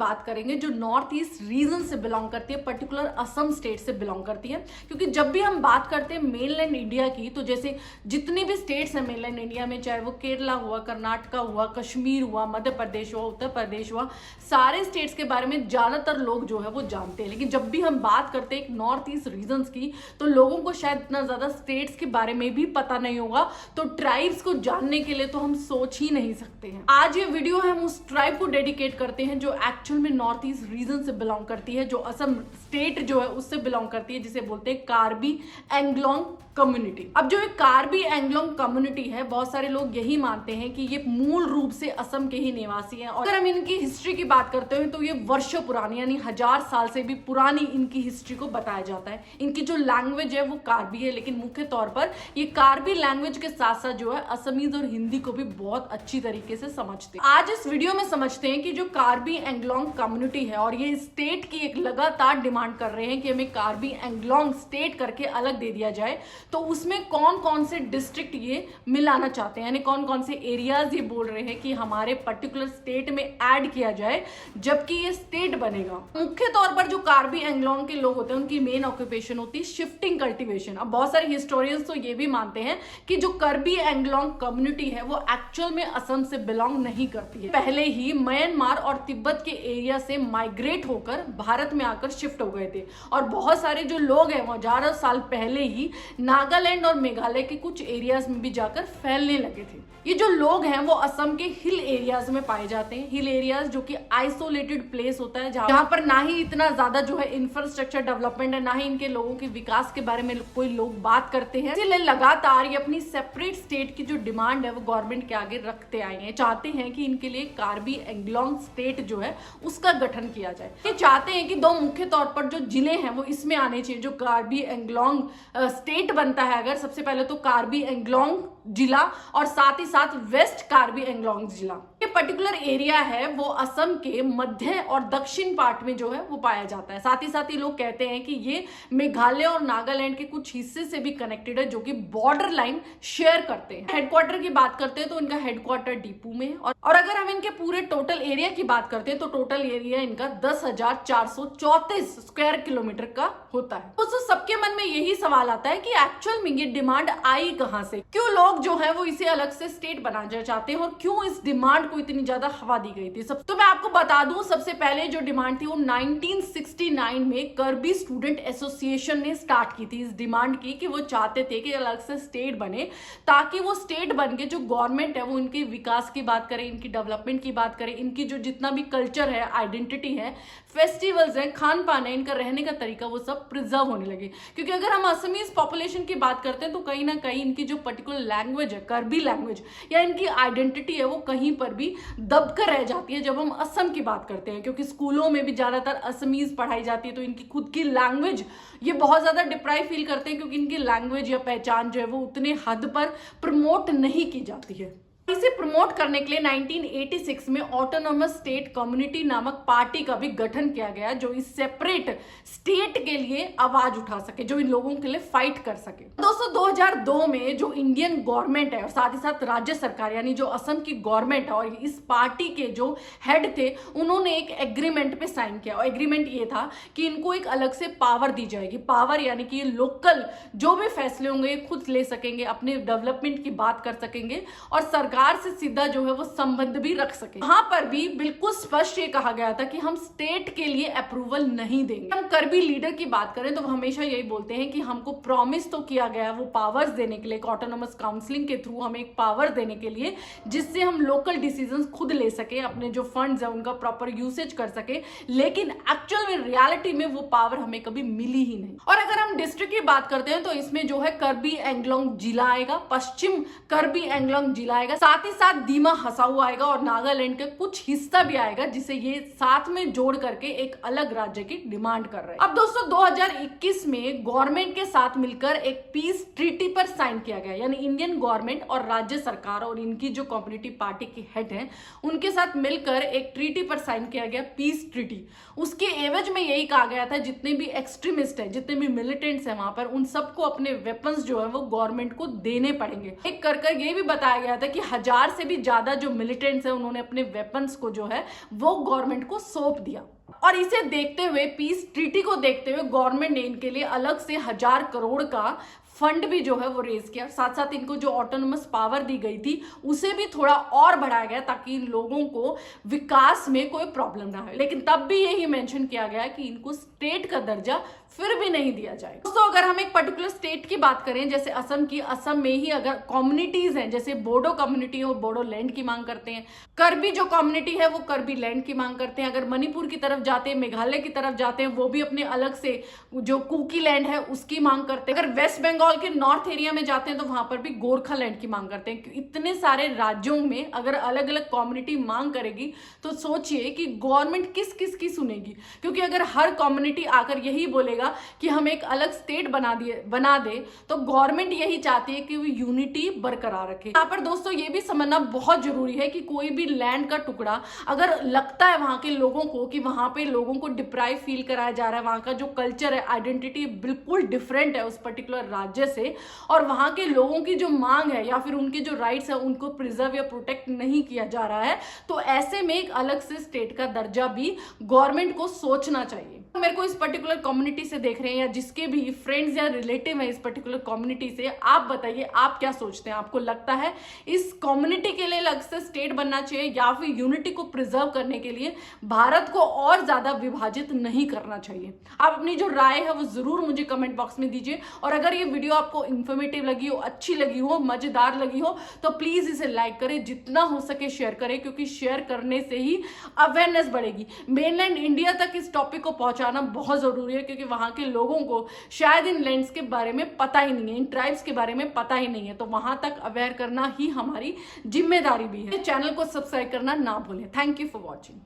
बात करेंगे जो नॉर्थ ईस्ट रीजन से बिलोंग करती है, पर्टिकुलर असम स्टेट से बिलोंग करती है। क्योंकि जब भी हम बात करते हैं मेनलैंड इंडिया की, तो जैसे जितनी भी स्टेट्स हैं मेनलैंड इंडिया में, चाहे वो केरला हुआ, कर्नाटका हुआ, कश्मीर हुआ, मध्य प्रदेश हुआ, उत्तर प्रदेश हुआ, सारे स्टेट्स के बारे में ज्यादातर लोग जो है वो जानते हैं। लेकिन जब भी हम बात करते हैं नार्थ ईस्ट रीजन की, तो लोगों को शायद इतना ज्यादा स्टेट्स के बारे में भी पता नहीं होगा। तो ट्राइब्स को जानने के लिए तो हम सोच ही नहीं सकते हैं। आज ये वीडियो हम उस ट्राइब को डेडिकेट करते हैं जो एक्चुअल में नॉर्थ ईस्ट रीजन से बिलोंग करती है, जो असम स्टेट जो है उससे बिलोंग करती है, जिसे बोलते हैं कार्बी एंग्लोंग कम्युनिटी। अब जो एक कार्बी एंग्लोंग कम्युनिटी है, बहुत सारे लोग यही मानते हैं कि ये मूल रूप से असम के ही निवासी हैं। और अगर हम इनकी हिस्ट्री की बात करते हैं तो ये वर्षों पुरानी, यानी 1000 साल से भी पुरानी इनकी हिस्ट्री को बताया जाता है। इनकी जो लैंग्वेज है वो कार्बी है, लेकिन मुख्य तौर पर ये कार्बी लैंग्वेज के साथ साथ जो है असमीज और हिंदी को भी बहुत अच्छी तरीके से समझते हैं। आज इस वीडियो में समझते हैं कि जो कार्बी एंग्लोंग कम्युनिटी है, और ये स्टेट की एक लगातार डिमांड कर रहे हैं कि हमें कार्बी एंग्लोंग स्टेट करके अलग दे दिया जाए, तो उसमें कौन कौन से डिस्ट्रिक्ट ये मिलाना चाहते हैं, यानी कौन कौन से एरियाज ये बोल रहे हैं कि हमारे पर्टिकुलर स्टेट में ऐड किया जाए जबकि ये स्टेट बनेगा। मुख्य तौर पर जो कार्बी एंग्लोंग के लोग होते हैं उनकी मेन ऑक्यूपेशन होती है शिफ्टिंग कल्टीवेशन। अब बहुत सारे हिस्टोरियंस तो ये भी मानते हैं कि जो कार्बी एंग्लोंग कम्युनिटी है वो एक्चुअल में असम से बिलोंग नहीं करती है, पहले ही म्यांमार और तिब्बत के एरिया से माइग्रेट होकर भारत में आकर शिफ्ट हो गए थे। और बहुत सारे जो लोग हैं वो 1000 साल पहले ही नागालैंड और मेघालय के कुछ एरियाज में भी जाकर फैलने लगे थे। ये जो लोग हैं वो असम के हिल एरियाज में पाए जाते हैं। हिल एरियाज जो कि आइसोलेटेड प्लेस होता है, जहां पर ना ही इतना ज्यादा जो है इंफ्रास्ट्रक्चर डेवलपमेंट है, ना ही इनके लोगों के विकास के बारे में कोई लोग बात करते हैं। इसलिए लगातार ये अपनी सेपरेट स्टेट की जो डिमांड है वो गवर्नमेंट के आगे रखते आए हैं। चाहते हैं कि इनके लिए कार्बी एंग्लोंग स्टेट जो है उसका गठन किया जाए। ये चाहते हैं कि दो मुख्य तौर पर जो जिले हैं वो इसमें आने चाहिए। जो कार्बी एंग्लोंग स्टेट बनता है, अगर सबसे पहले तो कार्बी एंग्लोंग जिला और साथ ही साथ वेस्ट कार्बी एंग्लोंग जिला। ये पर्टिकुलर एरिया है वो असम के मध्य और दक्षिण पार्ट में जो है वो पाया जाता है। साथ ही लोग कहते हैं कि ये मेघालय और नागालैंड के कुछ हिस्से से भी कनेक्टेड है, जो कि बॉर्डर लाइन शेयर करते हैं। हेडक्वार्टर की बात करते हैं तो इनका हेडक्वार्टर डीपू में है। और अगर हम इनके पूरे टोटल एरिया की बात करते हैं तो टोटल एरिया इनका 10,434 स्क्वायर किलोमीटर का होता है। तो सबके मन में यही सवाल आता है कि एक्चुअल में ये डिमांड आई कहां से, क्यों लोग जो है वो इसे अलग से स्टेट बनाना चाहते हैं और क्यों इस डिमांड को इतनी ज्यादा हवा दी गई थी। तो मैं आपको बता दूं, सबसे पहले जो डिमांड थी वो 1969 में कर्बी स्टूडेंट एसोसिएशन ने स्टार्ट की थी इस डिमांड की, कि वो चाहते थे कि अलग से स्टेट बने, ताकि वो स्टेट बन के जो गवर्नमेंट है वो इनके विकास की बात करे, इनकी डेवलपमेंट की बात करे, इनकी जो जितना भी कल्चर है, आइडेंटिटी है, फेस्टिवल्स है, खान पान है, इनका रहने का तरीका, वो सब प्रिजर्व होने लगे। क्योंकि अगर हम असमीज पॉपुलेशन की बात करते हैं तो कहीं ना कहीं इनकी जो पर्टिकुलर लैंग्वेज है, कर्बी लैंग्वेज, या इनकी आइडेंटिटी है, वो कहीं पर भी दबकर रह जाती है जब हम असम की बात करते हैं। क्योंकि स्कूलों में भी ज्यादातर असमीज पढ़ाई जाती है, तो इनकी खुद की लैंग्वेज ये बहुत ज्यादा डिप्राइव फील करते हैं, क्योंकि इनकी लैंग्वेज या पहचान जो है वो उतने हद पर प्रमोट नहीं की जाती है। इसे प्रमोट करने के लिए 1986 में ऑटोनोमस स्टेट कम्युनिटी नामक पार्टी का भी गठन किया गया, जो इस सेपरेट स्टेट के लिए आवाज उठा सके, जो इन लोगों के लिए फाइट कर सके। दोस्तों 2002 में जो इंडियन गवर्नमेंट है और साथ ही साथ राज्य सरकार यानी जो असम की गवर्नमेंट है और इस पार्टी के जो हेड थे, उन्होंने एक एग्रीमेंट पे साइन किया। और एग्रीमेंट ये था कि इनको एक अलग से पावर दी जाएगी। पावर यानी कि ये लोकल जो भी फैसले होंगे खुद ले सकेंगे, अपने डेवलपमेंट की बात कर सकेंगे और सरकार से सीधा जो है वो संबंध भी रख सके। वहां पर भी बिल्कुल स्पष्ट ये कहा गया था कि हम स्टेट के लिए अप्रूवल नहीं देंगे। हम कर्बी लीडर की बात करें तो हमेशा यही बोलते हैं कि हमको प्रॉमिस तो किया गया है वो पावर्स देने के लिए, ऑटोनोमस काउंसलिंग के थ्रू हमें एक पावर देने के लिए, जिससे हम लोकल डिसीजंस खुद ले सके, अपने जो फंड्स है उनका प्रॉपर यूसेज कर सके। लेकिन एक्चुअल में रियलिटी में वो पावर हमें कभी मिली ही नहीं। और अगर हम डिस्ट्रिक्ट की बात करते हैं तो इसमें जो है कर्बी एंग्लोंग जिला आएगा, पश्चिम कर्बी एंग्लोंग जिला आएगा, साथ ही साथ दीमा हसाऊ आएगा और नागालैंड का कुछ हिस्सा भी आएगा, जिसे ये साथ में जोड़ करके एक अलग राज्य की डिमांड कर रहे हैं। अब दोस्तों 2021 में गवर्नमेंट के साथ मिलकर एक पीस ट्रीटी पर साइन किया गया, यानी इंडियन गवर्नमेंट और राज्य सरकार और इनकी जो कम्युनिटी पार्टी की हेड है उनके साथ मिलकर एक ट्रीटी पर साइन किया गया, पीस ट्रीटी। उसके एवज में यही कहा गया था जितने भी एक्सट्रीमिस्ट है, जितने भी मिलिटेंट्स है वहां पर, उन सबको अपने वेपन्स जो है वो गवर्नमेंट को देने पड़ेंगे। एक कर ये भी बताया गया था कि 1000 से भी ज्यादा जो मिलिटेंट्स है उन्होंने अपने वेपन्स को जो है वो गवर्नमेंट को सौंप दिया। और इसे देखते हुए, पीस ट्रीटी को देखते हुए गवर्नमेंट ने इनके लिए अलग से 1000 करोड़ का फंड भी जो है वो रेज किया। साथ साथ इनको जो ऑटोनोमस पावर दी गई थी उसे भी थोड़ा और बढ़ाया गया ताकि इन लोगों को विकास में कोई प्रॉब्लम ना हो। लेकिन तब भी यही मेंशन किया गया कि इनको स्टेट का दर्जा फिर भी नहीं दिया जाएगा। दोस्तों अगर हम एक पर्टिकुलर स्टेट की बात करें, जैसे असम की, असम में ही अगर कम्युनिटीज हैं, जैसे बोडो कम्युनिटी है वो बोडो लैंड की मांग करते हैं, कर्बी जो कम्युनिटी है वो कर्बी लैंड की मांग करते हैं, अगर मणिपुर की तरफ जाते हैं, मेघालय की तरफ जाते हैं, वो भी अपने अलग से जो कुकी लैंड है उसकी मांग करते हैं, अगर वेस्ट बंगाल के नॉर्थ एरिया में जाते हैं तो वहां पर भी गोरखा लैंड की मांग करते हैं। इतने सारे राज्यों में अगर अलग अलग कम्युनिटी मांग करेगी तो सोचिए कि गवर्नमेंट किस किस की सुनेगी, क्योंकि अगर हर कम्युनिटी आकर यही बोलेगा कि हम एक अलग स्टेट बना दे तो गवर्नमेंट यही चाहती है कि वो यूनिटी बरकरार रखे। यहाँ पर दोस्तों ये भी समझना बहुत जरूरी है कि कोई भी लैंड का टुकड़ा अगर लगता है वहां के लोगों को कि वहां पे लोगों को डिप्राइव फील कराया जा रहा है, वहां का जो कल्चर है, आइडेंटिटी बिल्कुल डिफरेंट है उस पर्टिकुलर राज्य से, और वहां के लोगों की जो मांग है या फिर उनके जो राइट्स है उनको प्रिजर्व या प्रोटेक्ट नहीं किया जा रहा है, तो ऐसे में एक अलग से स्टेट का दर्जा भी गवर्नमेंट को सोचना चाहिए। मेरे को इस पर्टिकुलर कम्युनिटी से देख रहे हैं या जिसके भी फ्रेंड्स या रिलेटिव हैं इस पर्टिकुलर कम्युनिटी से, आप बताइए आप क्या सोचते हैं? आपको लगता है इस कम्युनिटी के लिए अलग से स्टेट बनना चाहिए या फिर यूनिटी को प्रिजर्व करने के लिए भारत को और ज्यादा विभाजित नहीं करना चाहिए? आप अपनी जो राय है वो जरूर मुझे कमेंट बॉक्स में दीजिए। और अगर ये वीडियो आपको इंफॉर्मेटिव लगी हो, अच्छी लगी हो, मजेदार लगी हो तो प्लीज इसे लाइक करें, जितना हो सके शेयर करें, क्योंकि शेयर करने से ही अवेयरनेस बढ़ेगी। मेनलैंड इंडिया तक इस टॉपिक को पहुंचाना बहुत जरूरी है, क्योंकि वहां के लोगों को शायद इन लैंड्स के बारे में पता ही नहीं है, इन ट्राइब्स के बारे में पता ही नहीं है, तो वहां तक अवेयर करना ही हमारी जिम्मेदारी भी है। चैनल को सब्सक्राइब करना ना भूलें। Thank you for watching.